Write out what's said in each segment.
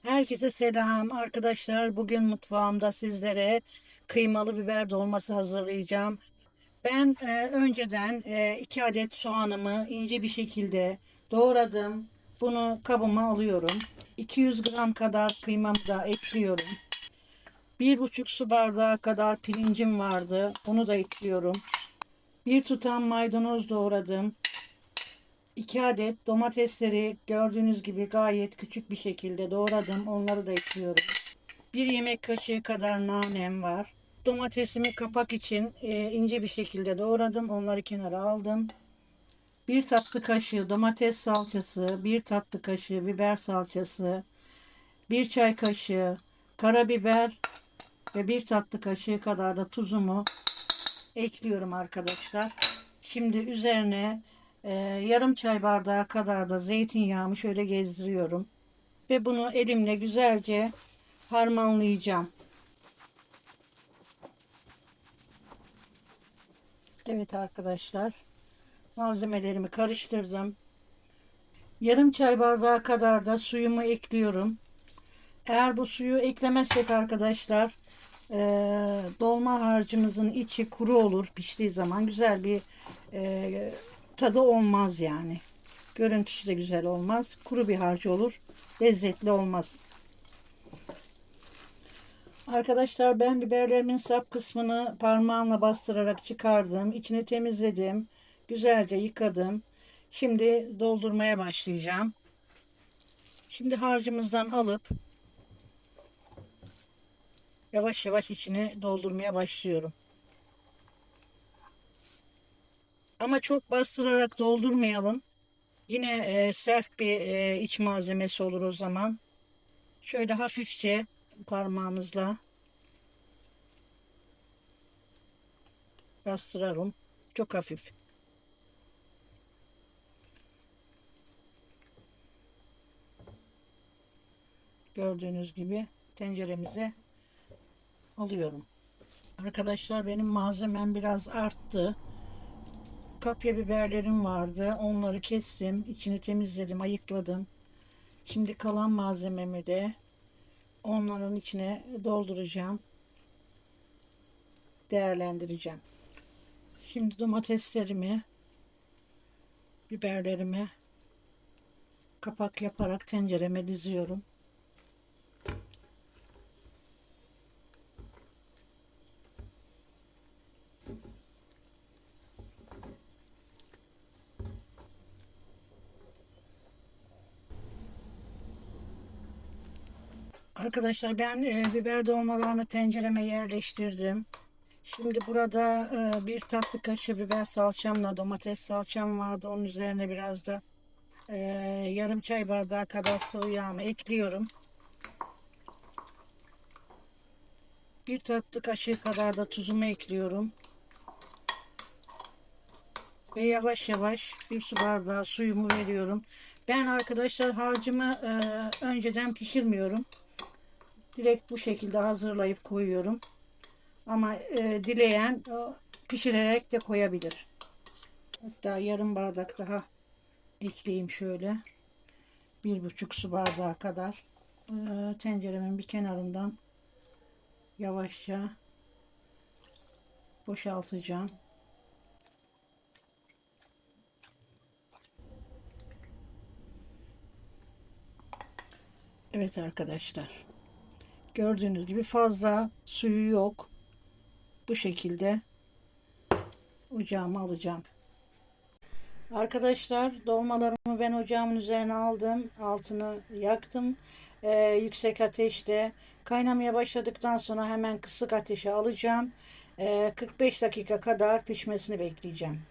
Herkese selam arkadaşlar. Bugün mutfağımda sizlere kıymalı biber dolması hazırlayacağım. Ben önceden 2 adet soğanımı ince bir şekilde doğradım. Bunu kabıma alıyorum. 200 gram kadar kıymamı da ekliyorum. 1,5 su bardağı kadar pirincim vardı. Onu da ekliyorum. Bir tutam maydanoz doğradım. 2 adet domatesleri gördüğünüz gibi gayet küçük bir şekilde doğradım. Onları da ekliyorum. 1 yemek kaşığı kadar nanem var. Domatesimi kapak için ince bir şekilde doğradım. Onları kenara aldım. 1 tatlı kaşığı domates salçası, 1 tatlı kaşığı biber salçası, 1 çay kaşığı karabiber ve 1 tatlı kaşığı kadar da tuzumu ekliyorum arkadaşlar. Şimdi üzerine yarım çay bardağı kadar da zeytinyağımı şöyle gezdiriyorum. Ve bunu elimle güzelce harmanlayacağım. Evet arkadaşlar, malzemelerimi karıştırdım. Yarım çay bardağı kadar da suyumu ekliyorum. Eğer bu suyu eklemezsek arkadaşlar dolma harcımızın içi kuru olur, piştiği zaman güzel bir tadı olmaz yani. Görüntüsü de güzel olmaz. Kuru bir harcı olur. Lezzetli olmaz. Arkadaşlar ben biberlerimin sap kısmını parmağımla bastırarak çıkardım. İçini temizledim. Güzelce yıkadım. Şimdi doldurmaya başlayacağım. Şimdi harcımızdan alıp yavaş yavaş içine doldurmaya başlıyorum. Ama çok bastırarak doldurmayalım. Yine sert bir iç malzemesi olur o zaman. Şöyle hafifçe parmağımızla bastıralım. Çok hafif. Gördüğünüz gibi tenceremize alıyorum. Arkadaşlar benim malzemem biraz arttı. Kapya biberlerim vardı. Onları kestim. İçini temizledim, ayıkladım. Şimdi kalan malzememi de onların içine dolduracağım. Değerlendireceğim. Şimdi domateslerimi, biberlerimi kapak yaparak tencereme diziyorum. Arkadaşlar ben biber dolmalarını tencereme yerleştirdim. Şimdi burada 1 tatlı kaşığı biber salçamla domates salçam vardı. Onun üzerine biraz da e, yarım çay bardağı kadar sıvı yağımı ekliyorum. 1 tatlı kaşığı kadar da tuzumu ekliyorum. Ve yavaş yavaş 1 su bardağı suyumu veriyorum. Ben arkadaşlar harcımı önceden pişirmiyorum. Direkt bu şekilde hazırlayıp koyuyorum. Ama dileyen pişirerek de koyabilir. Hatta yarım bardak daha ekleyeyim şöyle. 1,5 su bardağı kadar. Tenceremin bir kenarından yavaşça boşaltacağım. Evet arkadaşlar. Gördüğünüz gibi fazla suyu yok. Bu şekilde ocağıma alacağım. Arkadaşlar dolmalarımı ben ocağımın üzerine aldım. Altını yaktım. Yüksek ateşte kaynamaya başladıktan sonra hemen kısık ateşe alacağım. 45 dakika kadar pişmesini bekleyeceğim.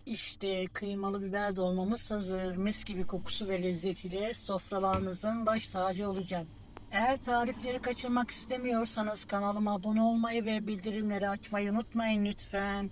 İşte kıymalı biber dolmamız hazır. Mis gibi kokusu ve lezzetiyle sofralarınızın baş tacı olacak. Eğer tarifleri kaçırmak istemiyorsanız kanalıma abone olmayı ve bildirimleri açmayı unutmayın lütfen.